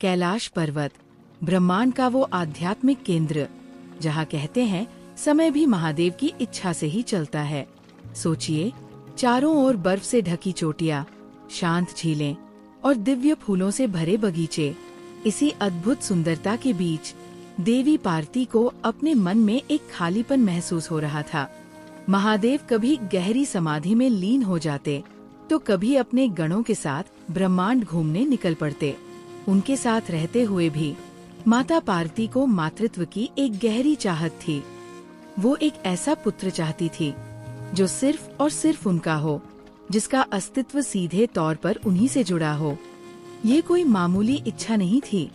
कैलाश पर्वत, ब्रह्मांड का वो आध्यात्मिक केंद्र जहाँ कहते हैं समय भी महादेव की इच्छा से ही चलता है। सोचिए, चारों ओर बर्फ से ढकी चोटियाँ, शांत झीलें और दिव्य फूलों से भरे बगीचे। इसी अद्भुत सुंदरता के बीच देवी पार्वती को अपने मन में एक खालीपन महसूस हो रहा था। महादेव कभी गहरी समाधि में लीन हो जाते तो कभी अपने गणों के साथ ब्रह्मांड घूमने निकल पड़ते। उनके साथ रहते हुए भी माता पार्वती को मातृत्व की एक गहरी चाहत थी। वो एक ऐसा पुत्र चाहती थी जो सिर्फ और सिर्फ उनका हो, जिसका अस्तित्व सीधे तौर पर उन्हीं से जुड़ा हो। ये कोई मामूली इच्छा नहीं थी,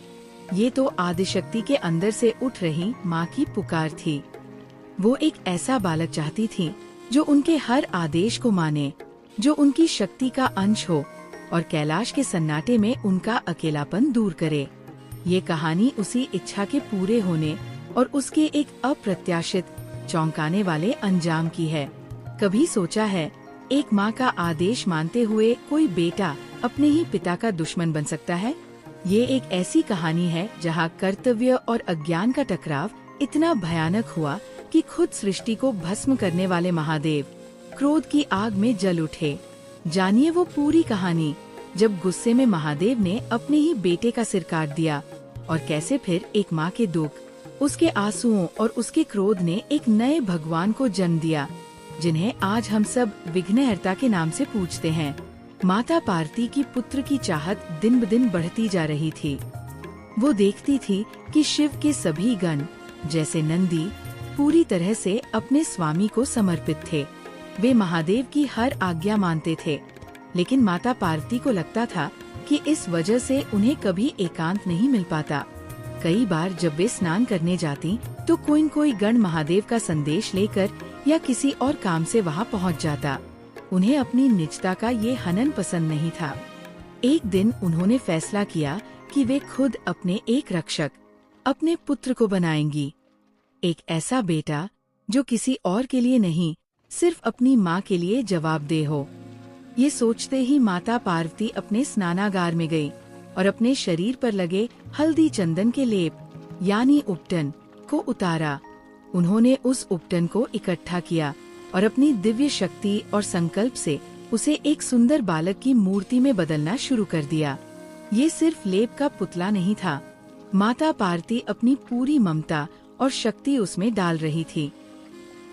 ये तो आदिशक्ति के अंदर से उठ रही माँ की पुकार थी। वो एक ऐसा बालक चाहती थी जो उनके हर आदेश को माने, जो उनकी शक्ति का अंश हो और कैलाश के सन्नाटे में उनका अकेलापन दूर करे। ये कहानी उसी इच्छा के पूरे होने और उसके एक अप्रत्याशित, चौंकाने वाले अंजाम की है। कभी सोचा है, एक माँ का आदेश मानते हुए कोई बेटा अपने ही पिता का दुश्मन बन सकता है? ये एक ऐसी कहानी है जहाँ कर्तव्य और अज्ञान का टकराव इतना भयानक हुआ कि खुद सृष्टि को भस्म करने वाले महादेव क्रोध की आग में जल उठे। जानिए वो पूरी कहानी, जब गुस्से में महादेव ने अपने ही बेटे का सिर काट दिया और कैसे फिर एक माँ के दुख, उसके आंसुओं और उसके क्रोध ने एक नए भगवान को जन्म दिया, जिन्हें आज हम सब विघ्नहर्ता के नाम से पूजते हैं। माता पार्वती की पुत्र की चाहत दिन ब दिन बढ़ती जा रही थी। वो देखती थी कि शिव के सभी गण, जैसे नंदी, पूरी तरह से अपने स्वामी को समर्पित थे। वे महादेव की हर आज्ञा मानते थे, लेकिन माता पार्वती को लगता था कि इस वजह से उन्हें कभी एकांत नहीं मिल पाता। कई बार जब वे स्नान करने जाती तो कोई गण महादेव का संदेश लेकर या किसी और काम से वहाँ पहुँच जाता। उन्हें अपनी निजता का ये हनन पसंद नहीं था। एक दिन उन्होंने फैसला किया कि वे खुद अपने एक रक्षक, अपने पुत्र को बनाएंगी। एक ऐसा बेटा जो किसी और के लिए नहीं, सिर्फ अपनी माँ के लिए जवाबदेह हो। ये सोचते ही माता पार्वती अपने स्नानागार में गई और अपने शरीर पर लगे हल्दी चंदन के लेप यानी उपटन को उतारा। उन्होंने उस उपटन को इकट्ठा किया और अपनी दिव्य शक्ति और संकल्प से उसे एक सुंदर बालक की मूर्ति में बदलना शुरू कर दिया। ये सिर्फ लेप का पुतला नहीं था, माता पार्वती अपनी पूरी ममता और शक्ति उसमें डाल रही थी।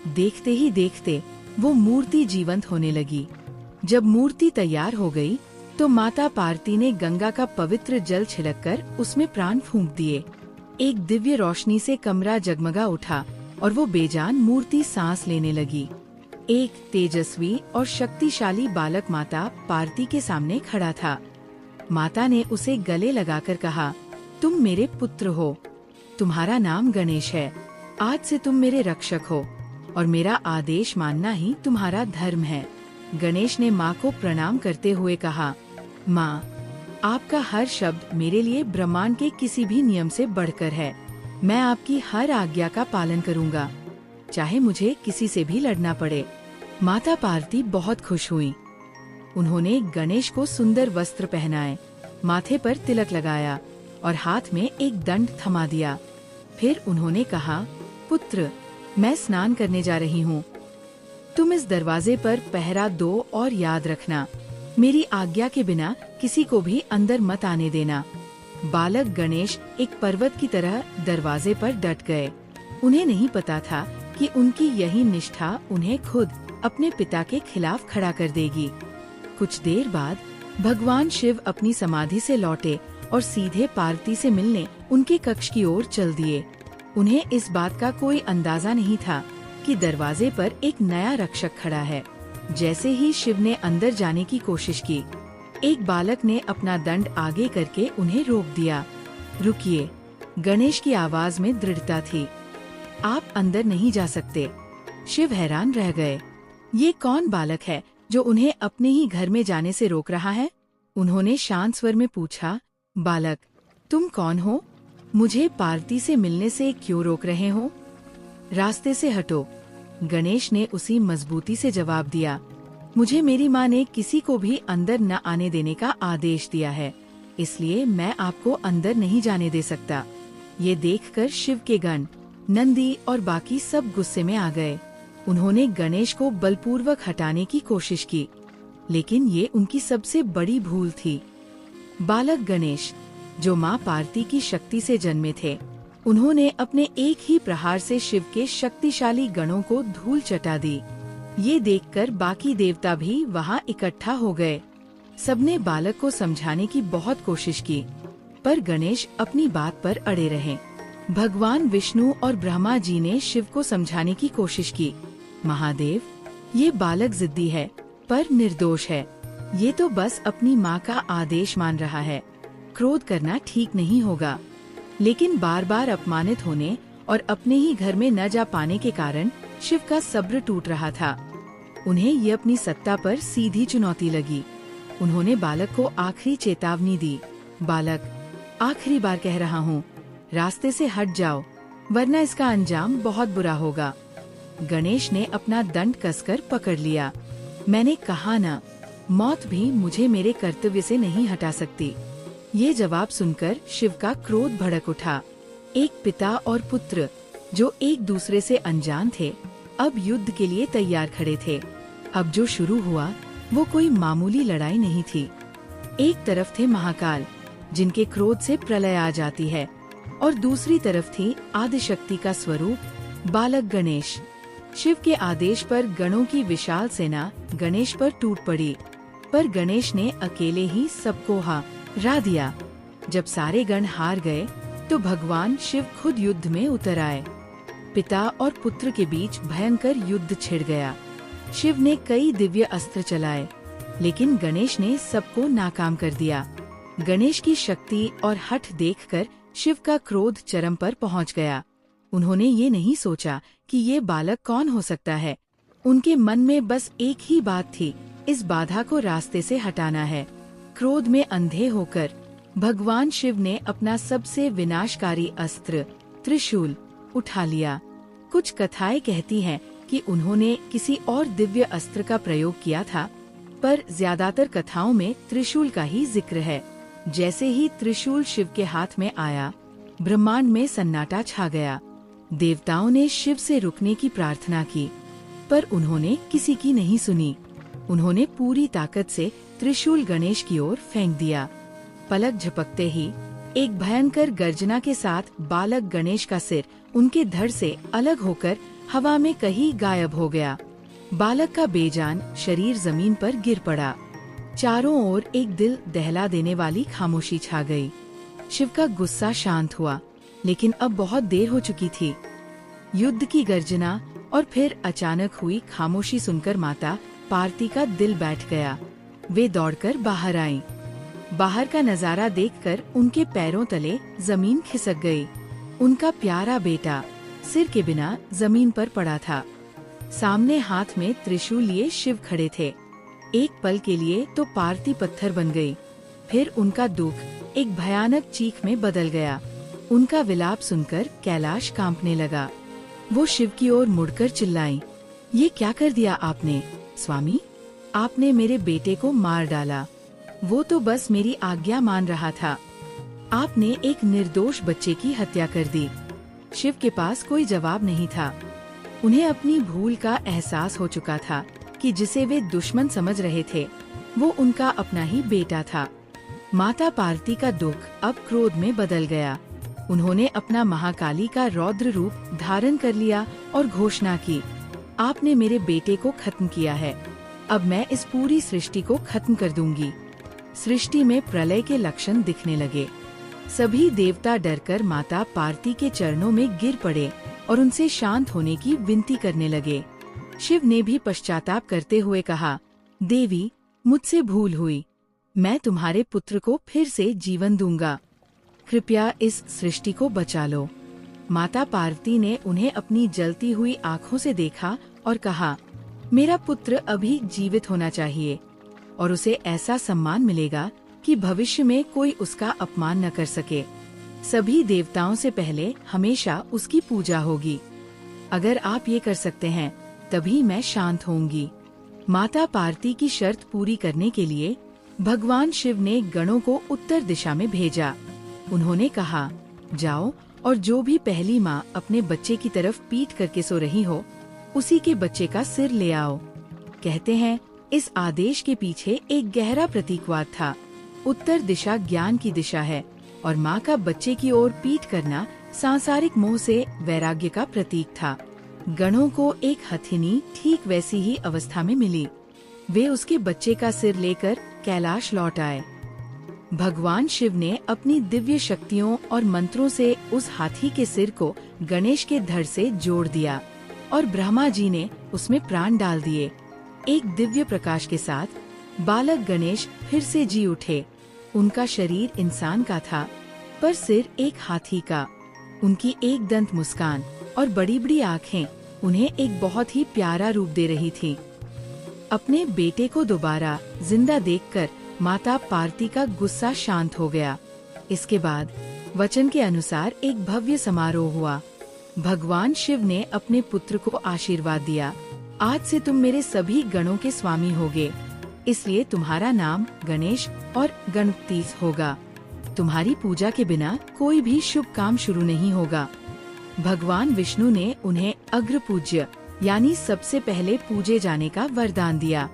देखते ही देखते वो मूर्ति जीवंत होने लगी। जब मूर्ति तैयार हो गई तो माता पार्वती ने गंगा का पवित्र जल छिड़ककर उसमें प्राण फूंक दिए। एक दिव्य रोशनी से कमरा जगमगा उठा और वो बेजान मूर्ति सांस लेने लगी। एक तेजस्वी और शक्तिशाली बालक माता पार्वती के सामने खड़ा था। माता ने उसे गले लगाकर कहा, तुम मेरे पुत्र हो, तुम्हारा नाम गणेश है। आज से तुम मेरे रक्षक हो और मेरा आदेश मानना ही तुम्हारा धर्म है। गणेश ने माँ को प्रणाम करते हुए कहा, माँ, आपका हर शब्द मेरे लिए ब्रह्मांड के किसी भी नियम से बढ़कर है। मैं आपकी हर आज्ञा का पालन करूँगा, चाहे मुझे किसी से भी लड़ना पड़े। माता पार्वती बहुत खुश हुई। उन्होंने गणेश को सुंदर वस्त्र पहनाए, माथे पर तिलक लगाया और हाथ में एक दंड थमा दिया। फिर उन्होंने कहा, पुत्र, मैं स्नान करने जा रही हूँ। तुम इस दरवाजे पर पहरा दो और याद रखना, मेरी आज्ञा के बिना किसी को भी अंदर मत आने देना। बालक गणेश एक पर्वत की तरह दरवाजे पर डट गए। उन्हें नहीं पता था कि उनकी यही निष्ठा उन्हें खुद अपने पिता के खिलाफ खड़ा कर देगी। कुछ देर बाद भगवान शिव अपनी समाधि से लौटे और सीधे पार्वती से मिलने उनके कक्ष की ओर चल दिए। उन्हें इस बात का कोई अंदाजा नहीं था कि दरवाजे पर एक नया रक्षक खड़ा है। जैसे ही शिव ने अंदर जाने की कोशिश की, एक बालक ने अपना दंड आगे करके उन्हें रोक दिया। रुकिए, गणेश की आवाज में दृढ़ता थी। आप अंदर नहीं जा सकते। शिव हैरान रह गए। ये कौन बालक है जो उन्हें अपने ही घर में जाने से रोक रहा है? उन्होंने शांत स्वर में पूछा, बालक, तुम कौन हो? मुझे पार्वती से मिलने से क्यों रोक रहे हो? रास्ते से हटो। गणेश ने उसी मजबूती से जवाब दिया, मुझे मेरी माँ ने किसी को भी अंदर न आने देने का आदेश दिया है। इसलिए मैं आपको अंदर नहीं जाने दे सकता। ये देखकर शिव के गण, नंदी और बाकी सब गुस्से में आ गए। उन्होंने गणेश को बलपूर्वक हटाने की कोशिश की, लेकिन ये उनकी सबसे बड़ी भूल थी। बालक गणेश, जो माँ पार्वती की शक्ति से जन्मे थे, उन्होंने अपने एक ही प्रहार से शिव के शक्तिशाली गणों को धूल चटा दी। ये देखकर बाकी देवता भी वहाँ इकट्ठा हो गए। सबने बालक को समझाने की बहुत कोशिश की, पर गणेश अपनी बात पर अड़े रहे। भगवान विष्णु और ब्रह्मा जी ने शिव को समझाने की कोशिश की। महादेव, ये बालक जिद्दी है पर निर्दोष है। ये तो बस अपनी माँ का आदेश मान रहा है। क्रोध करना ठीक नहीं होगा। लेकिन बार बार अपमानित होने और अपने ही घर में न जा पाने के कारण शिव का सब्र टूट रहा था। उन्हें ये अपनी सत्ता पर सीधी चुनौती लगी। उन्होंने बालक को आखिरी चेतावनी दी। बालक, आखिरी बार कह रहा हूँ, रास्ते से हट जाओ, वरना इसका अंजाम बहुत बुरा होगा। गणेश ने अपना दंड कसकर पकड़ लिया। मैंने कहा ना, मौत भी मुझे मेरे कर्तव्य से नहीं हटा सकती। ये जवाब सुनकर शिव का क्रोध भड़क उठा। एक पिता और पुत्र, जो एक दूसरे से अनजान थे, अब युद्ध के लिए तैयार खड़े थे। अब जो शुरू हुआ वो कोई मामूली लड़ाई नहीं थी। एक तरफ थे महाकाल, जिनके क्रोध से प्रलय आ जाती है, और दूसरी तरफ थी आदिशक्ति का स्वरूप बालक गणेश। शिव के आदेश पर गणों की विशाल सेना गणेश पर टूट पड़ी, पर गणेश ने अकेले ही सबको हरा दिया। जब सारे गण हार गए तो भगवान शिव खुद युद्ध में उतर आए। पिता और पुत्र के बीच भयंकर युद्ध छिड़ गया। शिव ने कई दिव्य अस्त्र चलाए, लेकिन गणेश ने सबको नाकाम कर दिया। गणेश की शक्ति और हठ देखकर शिव का क्रोध चरम पर पहुंच गया। उन्होंने ये नहीं सोचा कि ये बालक कौन हो सकता है। उनके मन में बस एक ही बात थी, इस बाधा को रास्ते से हटाना है। क्रोध में अंधे होकर भगवान शिव ने अपना सबसे विनाशकारी अस्त्र त्रिशूल उठा लिया। कुछ कथाएं कहती हैं कि उन्होंने किसी और दिव्य अस्त्र का प्रयोग किया था, पर ज्यादातर कथाओं में त्रिशूल का ही जिक्र है। जैसे ही त्रिशूल शिव के हाथ में आया, ब्रह्मांड में सन्नाटा छा गया। देवताओं ने शिव से रुकने की प्रार्थना की, पर उन्होंने किसी की नहीं सुनी। उन्होंने पूरी ताकत से त्रिशूल गणेश की ओर फेंक दिया। पलक झपकते ही एक भयंकर गर्जना के साथ बालक गणेश का सिर उनके धड़ से अलग होकर हवा में कहीं गायब हो गया। बालक का बेजान शरीर जमीन पर गिर पड़ा। चारों ओर एक दिल दहला देने वाली खामोशी छा गई। शिव का गुस्सा शांत हुआ, लेकिन अब बहुत देर हो चुकी थी। युद्ध की गर्जना और फिर अचानक हुई खामोशी सुनकर माता पार्वती का दिल बैठ गया। वे दौड़कर बाहर आईं। बाहर का नजारा देखकर उनके पैरों तले जमीन खिसक गई। उनका प्यारा बेटा सिर के बिना जमीन पर पड़ा था। सामने हाथ में त्रिशूल लिए शिव खड़े थे। एक पल के लिए तो पार्वती पत्थर बन गई, फिर उनका दुख एक भयानक चीख में बदल गया। उनका विलाप सुनकर कैलाश कांपने लगा। वो शिव की ओर मुड़कर चिल्लाई, ये क्या कर दिया आपने स्वामी? आपने मेरे बेटे को मार डाला। वो तो बस मेरी आज्ञा मान रहा था। आपने एक निर्दोष बच्चे की हत्या कर दी। शिव के पास कोई जवाब नहीं था। उन्हें अपनी भूल का एहसास हो चुका था कि जिसे वे दुश्मन समझ रहे थे, वो उनका अपना ही बेटा था। माता पार्वती का दुख अब क्रोध में बदल गया। उन्होंने अपना महाकाली का रौद्र रूप धारण कर लिया और घोषणा की, आपने मेरे बेटे को खत्म किया है, अब मैं इस पूरी सृष्टि को खत्म कर दूंगी। सृष्टि में प्रलय के लक्षण दिखने लगे। सभी देवता डरकर माता पार्वती के चरणों में गिर पड़े और उनसे शांत होने की विनती करने लगे। शिव ने भी पश्चाताप करते हुए कहा, देवी, मुझसे भूल हुई। मैं तुम्हारे पुत्र को फिर से जीवन दूंगा। कृपया इस सृष्टि को बचा लो। माता पार्वती ने उन्हें अपनी जलती हुई आँखों से देखा और कहा, मेरा पुत्र अभी जीवित होना चाहिए और उसे ऐसा सम्मान मिलेगा कि भविष्य में कोई उसका अपमान न कर सके। सभी देवताओं से पहले हमेशा उसकी पूजा होगी। अगर आप ये कर सकते हैं तभी मैं शांत होंगी। माता पार्वती की शर्त पूरी करने के लिए भगवान शिव ने गणों को उत्तर दिशा में भेजा। उन्होंने कहा, जाओ और जो भी पहली माँ अपने बच्चे की तरफ पीठ करके सो रही हो, उसी के बच्चे का सिर ले आओ। कहते हैं इस आदेश के पीछे एक गहरा प्रतीकवाद था। उत्तर दिशा ज्ञान की दिशा है और माँ का बच्चे की ओर पीठ करना सांसारिक मोह से वैराग्य का प्रतीक था। गणों को एक हथिनी ठीक वैसी ही अवस्था में मिली। वे उसके बच्चे का सिर लेकर कैलाश लौट आए। भगवान शिव ने अपनी दिव्य शक्तियों और मंत्रों से उस हाथी के सिर को गणेश के धड़ से जोड़ दिया और ब्रह्मा जी ने उसमें प्राण डाल दिए। एक दिव्य प्रकाश के साथ बालक गणेश फिर से जी उठे। उनका शरीर इंसान का था, पर सिर एक हाथी का। उनकी एक दंत मुस्कान और बड़ी बड़ी आँखें उन्हें एक बहुत ही प्यारा रूप दे रही थी। अपने बेटे को दोबारा जिंदा देखकर माता पार्वती का गुस्सा शांत हो गया। इसके बाद वचन के अनुसार एक भव्य समारोह हुआ। भगवान शिव ने अपने पुत्र को आशीर्वाद दिया, आज से तुम मेरे सभी गणों के स्वामी होगे, इसलिए तुम्हारा नाम गणेश और गणपति होगा। तुम्हारी पूजा के बिना कोई भी शुभ काम शुरू नहीं होगा। भगवान विष्णु ने उन्हें अग्र पूज्य यानी सबसे पहले पूजे जाने का वरदान दिया।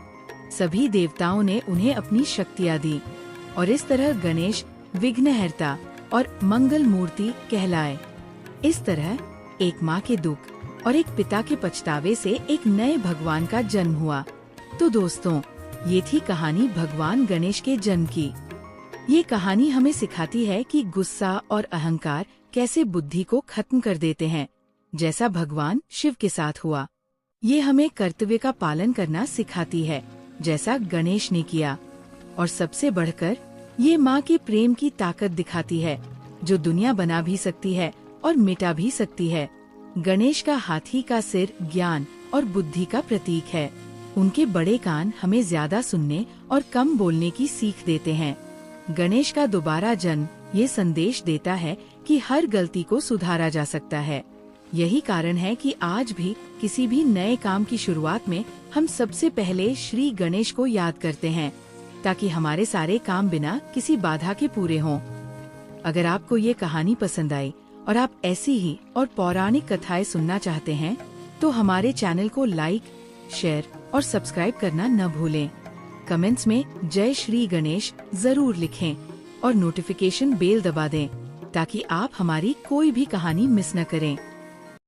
सभी देवताओं ने उन्हें अपनी शक्तियाँ दी और इस तरह गणेश विघ्नहर्ता और मंगल मूर्ति कहलाए। इस तरह एक माँ के दुख और एक पिता के पछतावे से एक नए भगवान का जन्म हुआ। तो दोस्तों, ये थी कहानी भगवान गणेश के जन्म की। ये कहानी हमें सिखाती है कि गुस्सा और अहंकार कैसे बुद्धि को खत्म कर देते हैं, जैसा भगवान शिव के साथ हुआ। ये हमें कर्तव्य का पालन करना सिखाती है, जैसा गणेश ने किया। और सबसे बढ़कर ये माँ के प्रेम की ताकत दिखाती है, जो दुनिया बना भी सकती है और मिटा भी सकती है। गणेश का हाथी का सिर ज्ञान और बुद्धि का प्रतीक है। उनके बड़े कान हमें ज्यादा सुनने और कम बोलने की सीख देते हैं। गणेश का दोबारा जन्म ये संदेश देता है कि हर गलती को सुधारा जा सकता है। यही कारण है कि आज भी किसी भी नए काम की शुरुआत में हम सबसे पहले श्री गणेश को याद करते हैं, ताकि हमारे सारे काम बिना किसी बाधा के पूरे हों। अगर आपको ये कहानी पसंद आई और आप ऐसी ही और पौराणिक कथाएं सुनना चाहते हैं, तो हमारे चैनल को लाइक, शेयर और सब्सक्राइब करना न भूलें। कमेंट्स में जय श्री गणेश जरूर लिखें और नोटिफिकेशन बेल दबा दें, ताकि आप हमारी कोई भी कहानी मिस न करें।